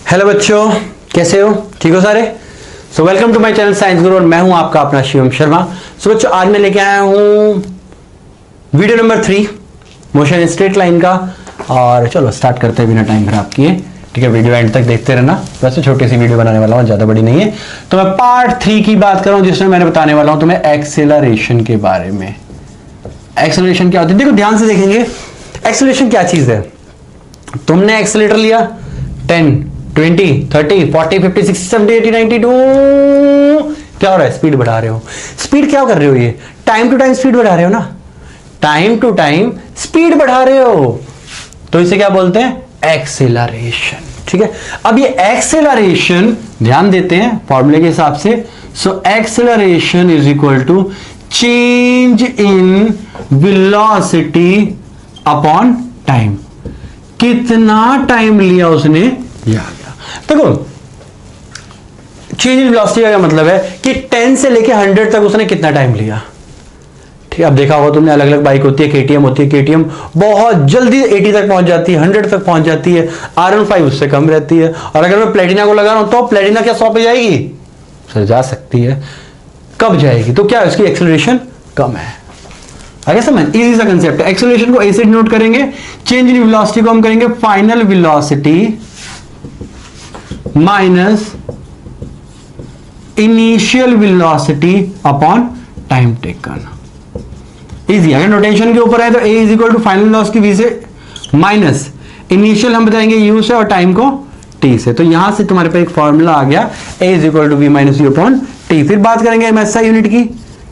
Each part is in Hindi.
हेलो बच्चों, कैसे हो? ठीक हो सारे? So welcome to my channel science Guru और मैं हूं आपका अपना शिवम शर्मा। सो बच्चों, आज मैं लेके आया हूं video number 3 motion straight line का। और चलो स्टार्ट करते हैं बिना टाइम खराब किए। ठीक है, वीडियो एंड तक देखते रहना। वैसे छोटी सी वीडियो बनाने वाला हूं, ज्यादा बड़ी नहीं है। तो मैं पार्ट 3 की बात कर रहा हूं, जिसमें मैंने बताने वाला हूं तुम्हें एक्सेलरेशन के बारे में। एक्सेलरेशन क्या होती है? देखो ध्यान से देखेंगे, एक्सेलरेशन क्या चीज है। तुमने एक्सेलेटर लिया 10 20 30 40 50 60 70 80 92, क्या हो रहा है? स्पीड बढ़ा रहे हो। स्पीड क्या कर रहे हो? ये टाइम टू टाइम स्पीड बढ़ा रहे हो ना, टाइम टू टाइम स्पीड बढ़ा रहे हो, तो इसे क्या बोलते हैं? एक्सेलरेशन। ठीक है, अब ये एक्सेलरेशन ध्यान देते हैं फॉर्मूले के हिसाब से। So acceleration is equal to change in velocity upon time. कितना टाइम लिया उसने, ये आ गया। देखो, चेंज इन वेलोसिटी का मतलब है कि 10 से लेके 100 तक उसने कितना टाइम लिया। ठीक है, अब देखा होगा तुमने, अलग अलग बाइक होती है, केटीएम होती है, केटीएम बहुत जल्दी 80 तक पहुंच जाती है, 100 तक पहुंच जाती है। R15 उससे कम रहती है। और अगर मैं प्लेटिना को लगा रहा हूं तो प्लेटिना क्या 100 पे जाएगी? सर जा सकती है। कब जाएगी? तो क्या उसकी एक्सेलरेशन कम है। आगे समझ, इजी सा कंसेप्ट है। एक्सेलरेशन को ऐसे नोट करेंगे, चेंज इन वेलोसिटी को हम करेंगे final velocity minus initial velocity upon time taken. Easy. अगर नोटेशन के ऊपर है तो a is equal to final velocity v से माइनस इनिशियल हम बताएंगे u से और टाइम को t से। तो यहां से तुम्हारे पास एक फॉर्मूला आ गया, a is equal to v minus u upon t। फिर बात करेंगे SI यूनिट की।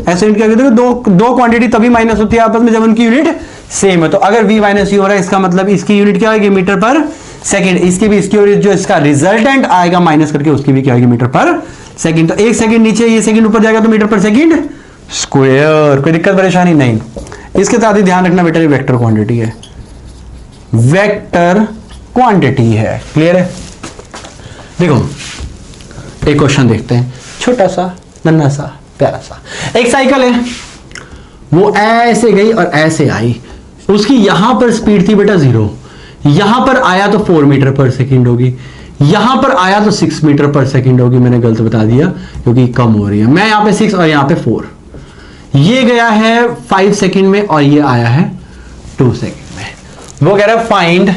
ऐसे यूनिट क्या कहते हैं? दो क्वांटिटी तभी माइनस होती है आपस में जब उनकी यूनिट सेम है। तो अगर v माइनस यू हो रहा है, इसका मतलब इसकी यूनिट क्या होगी? मीटर पर सेकंड। इसकी भी, इसकी जो इसका रिजल्टेंट आएगा माइनस करके, उसकी भी क्या होगी? मीटर पर सेकंड। तो एक सेकंड नीचे, ये सेकंड ऊपर जाएगा तो मीटर पर सेकंड स्क्वायर। कोई दिक्कत परेशानी नहीं। इसके साथ ही ध्यान रखना बेटा, ये वेक्टर क्वांटिटी है, वेक्टर क्वांटिटी है। क्लियर है? देखो एक क्वेश्चन देखते हैं, छोटा सा नन्हा सा प्यारा सा। एक साइकिल है, वो ऐसे गई और ऐसे आई। उसकी यहां पर स्पीड थी बेटा 0, यहां पर आया तो 4 मीटर पर सेकंड होगी, यहां पर आया तो 6 मीटर पर सेकंड होगी। मैंने गलत बता दिया क्योंकि कम हो रही है। मैं यहां पे 6 और यहां पे 4। ये गया है 5 सेकंड में और ये आया है 2 सेकंड में। वो कह रहा है find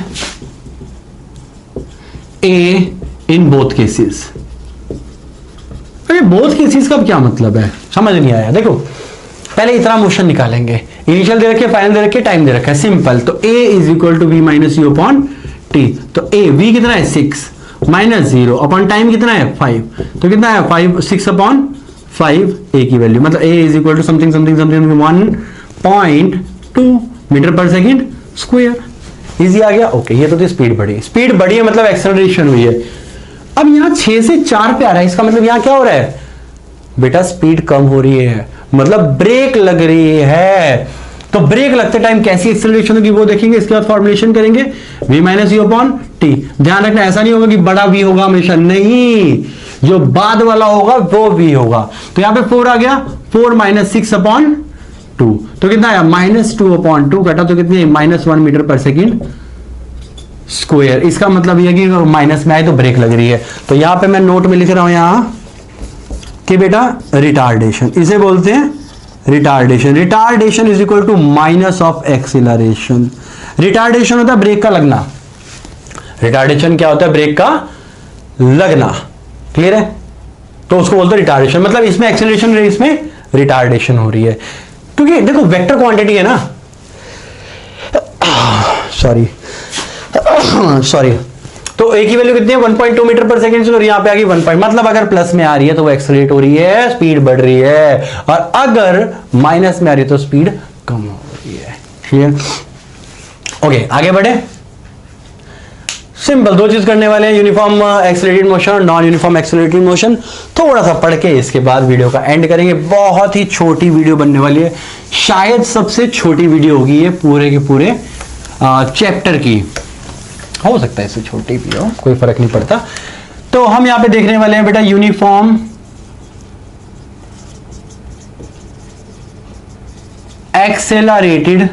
A in both cases. अरे बोथ केसेस का क्या मतलब है, समझ नहीं आया। देखो पहले इतना मोशन निकालेंगे, इनिशियल दे रखे, फाइनल दे रखे, टाइम दे रखा है, सिंपल। तो a is equal to v minus u upon t. तो a v कितना है? 6 माइनस 0 अपॉन टाइम कितना है? 5। तो कितना है? 5 6 अपॉन 5 a की वैल्यू, मतलब a is equal to something something something 1.2 metre पर सेकंड स्क्वायर। इजी आ गया। ओके, ये तो स्पीड बढ़ी, स्पीड बढ़ी है मतलब एक्सेलरेशन हुई है। अब यहां 6 से 4 पे आ रहा है, इसका मतलब यहां क्या हो रहा है बेटा? स्पीड कम हो रही है, मतलब ब्रेक लग रही है। तो ब्रेक लगते टाइम कैसी एक्सेलरेशन होगी वो देखेंगे। इसके बाद फॉर्मुलेशन करेंगे v minus u upon T. ध्यान रखना, ऐसा नहीं होगा कि बड़ा v होगा हमेशा, नहीं, जो बाद वाला होगा वो v होगा। तो यहां पे 4 आ गया, 4 माइनस 6 अपॉन 2, तो कितना आया? माइनस 2 अपॉन 2 कटा तो कितनी? -1 मीटर पर सेकेंड स्क्वायर। इसका मतलब यह कि माइनस में आए तो ब्रेक लग रही है। तो यहां पे मैं नोट में लिख रहा हूं यहां कि बेटा रिटार्डेशन, इसे बोलते हैं retardation. Retardation is equal to minus of acceleration. Retardation होता है ब्रेक का लगना। रिटार्डेशन क्या होता है? ब्रेक का लगना। क्लियर है? तो उसको बोलते हैं रिटार्डेशन। मतलब इसमें एक्सीलरेशन, इसमें रिटार्डेशन हो रही है, क्योंकि देखो वेक्टर क्वांटिटी है ना। सॉरी तो ए की वैल्यू कितनी है? 1.2 मीटर पर सेकंड से, और यहां पे आ गई 1. मतलब अगर प्लस में आ रही है तो वो एक्सेलरेट हो रही है, स्पीड बढ़ रही है, और अगर माइनस में आ रही है तो स्पीड कम हो रही है। ठीक है? ओके, आगे बढ़े। सिंपल 2 चीज करने वाले हैं, यूनिफॉर्म एक्सेलरेटेड मोशन और नॉन यूनिफॉर्म एक्सेलरेटेड मोशन। थोड़ा सा पढ़ के इसके बाद वीडियो का एंड करेंगे। बहुत ही छोटी वीडियो बनने वाली है, शायद सबसे छोटी वीडियो होगी ये पूरे के पूरे चैप्टर की। हो सकता है इससे छोटी भी हो, कोई फर्क नहीं पड़ता। तो हम यहां पे देखने वाले हैं बेटा यूनिफॉर्म एक्सेलरेटेड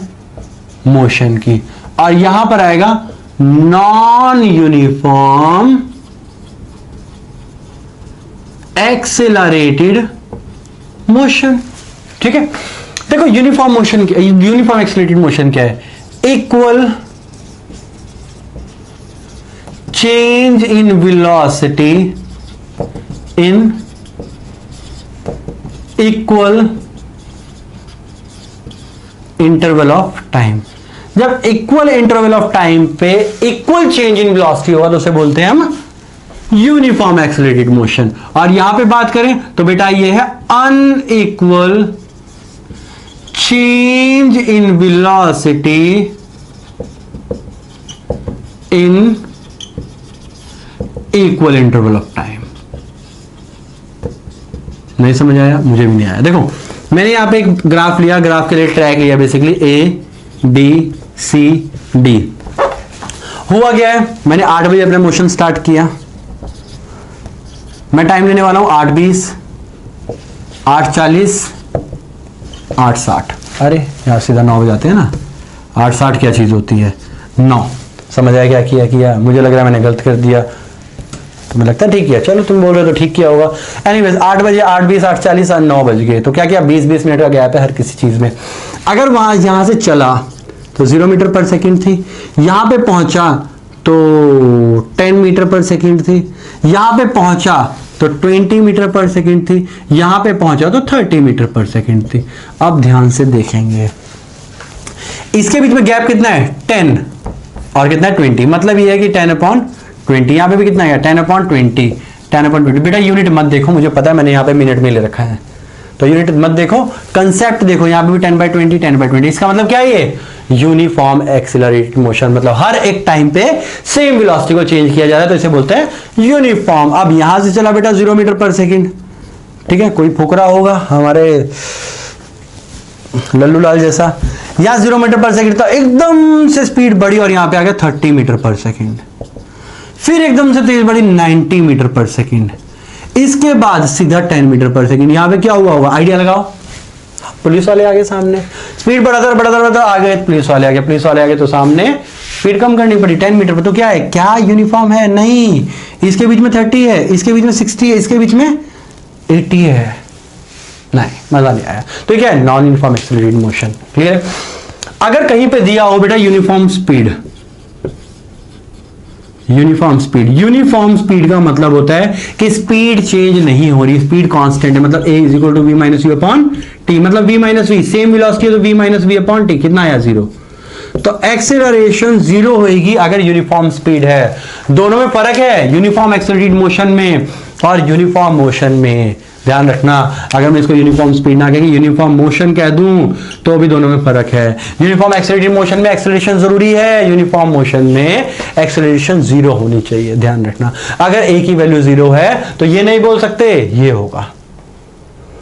मोशन की, और यहां पर आएगा नॉन यूनिफॉर्म एक्सेलरेटेड मोशन। ठीक है, देखो uniform motion, uniform accelerated motion क्या है? Equal change in velocity in equal interval of time. जब इक्वल इंटरवल ऑफ टाइम पे इक्वल चेंज इन वेलोसिटी होगा तो उसे बोलते हैं हम यूनिफॉर्म एक्सेलरेटेड मोशन। और यहां पे बात करें तो बेटा ये है unequal change in velocity in equal interval of time. नहीं समझ आया? मुझे भी नहीं आया। देखो मैंने यहां पे एक ग्राफ लिया, ग्राफ के लिए ट्रैक लिया, basically A B C D. हुआ क्या है, मैंने 8 बजे अपना मोशन स्टार्ट किया, मैं टाइम लेने वाला हूं 8:20, 8:40, 8:60। अरे यहां सीधा 9 बजाते हैं ना, 8:60 क्या चीज होती है? 9। समझ आया क्या किया? मुझे लग रहा है मैंने गलत कर दिया, तुम्हें लगता है ठीक किया? चलो तुम बोल रहे हो तो ठीक किया होगा। एनीवेज 8 बजे, 8:20, 8:40 और 9 बज गए, तो क्या किया? 20-20 मिनट का गैप है हर किसी चीज में। अगर वहां यहां से चला तो 0 मीटर पर सेकंड थी, यहां पे पहुंचा तो 10 मीटर पर सेकंड थी, यहां पे पहुंचा तो 20 मीटर पर सेकंड थी, यहां पे पहुंचा तो 30 मीटर पर सेकंड थी। अब ध्यान से देखेंगे, इसके बीच में गैप कितना है? 10 और कितना है? 20। मतलब ये है कि 10/20। यहां पे भी कितना है? 10/20। 10/20। बेटा यूनिट मत देखो, मुझे पता है मैंने यहां पे मिनट में ले रखा है, तो यूनिट मत देखो, कंसेप्ट देखो। यहां पे भी 10/20, 10/20। इसका मतलब क्या है? ये यूनिफॉर्म एक्सीलरेटेड मोशन, मतलब हर एक टाइम पे सेम वेलोसिटी को चेंज किया जा रहा है, तो इसे बोलते हैं यूनिफॉर्म। अब यहां से चला बेटा 0 मीटर पर सेकंड, ठीक है, कोई फुकरा होगा हमारे लल्लू लाल जैसा, यहां 0 मीटर पर सेकंड, तो एकदम से स्पीड बढ़ी और यहां पे आ गया 30 मीटर पर सेकंड, फिर एकदम से तेज बढ़ी 90 मीटर पर सेकंड, इसके बाद सीधा 10 मीटर पर सेकंड। यहां पे क्या हुआ होगा? आइडिया लगाओ। पुलिस वाले आ गए सामने, स्पीड बढ़ाता आ गए, पुलिस वाले आ गए तो सामने स्पीड कम करनी पड़ी 10 मीटर पर। तो क्या है? क्या यूनिफॉर्म है? नहीं, इसके बीच में 30 है, इसके बीच में 60 है, इसके बीच में 80 है। नहीं, मजा नहीं आया। तो क्या है? Non uniform accelerated motion. Clear है? अगर कहीं पे दिया हो बेटा यूनिफॉर्म स्पीड, यूनिफॉर्म स्पीड का मतलब होता है कि स्पीड चेंज नहीं हो रही, स्पीड कांस्टेंट है। मतलब a = v - u upon t, मतलब v - v, सेम वेलोसिटी है तो v - v अपॉन t कितना आया? 0। तो एक्सेलरेशन 0 होगी अगर यूनिफॉर्म स्पीड है। दोनों में फर्क है, यूनिफॉर्म एक्सेलरेटेड मोशन में और यूनिफॉर्म मोशन में। ध्यान रखना, अगर मैं इसको यूनिफॉर्म स्पीड ना कह के यूनिफॉर्म मोशन कह दूं तो भी दोनों में फर्क है। यूनिफॉर्म एक्सेलरेटेड मोशन में एक्सेलरेशन जरूरी है, यूनिफॉर्म मोशन में एक्सेलरेशन 0 होनी चाहिए। ध्यान रखना, अगर a की वैल्यू 0 है तो ये नहीं बोल सकते ये होगा,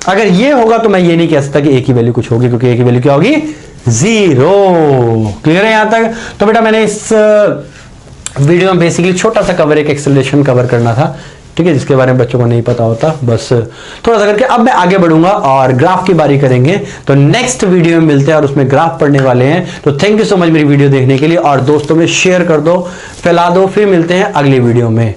अगर ये होगा तो मैं ये नहीं कह सकता कि a की वैल्यू कुछ होगी, क्योंकि a की वैल्यू क्या होगी? 0। क्लियर है यहां तक? तो बेटा मैंने इस वीडियो में बेसिकली छोटा सा कवर, एक एक्सेलरेशन कवर करना था, ठीक है, जिसके बारे में बच्चों को नहीं पता होता, बस थोड़ा सा करके। अब मैं आगे बढ़ूंगा और ग्राफ की बारी करेंगे, तो नेक्स्ट वीडियो में मिलते हैं और उसमें ग्राफ पढ़ने वाले हैं। तो थैंक यू सो मच मेरी वीडियो देखने के लिए, और दोस्तों में शेयर कर दो, फैला दो। फिर मिलते हैं अगली वीडियो में।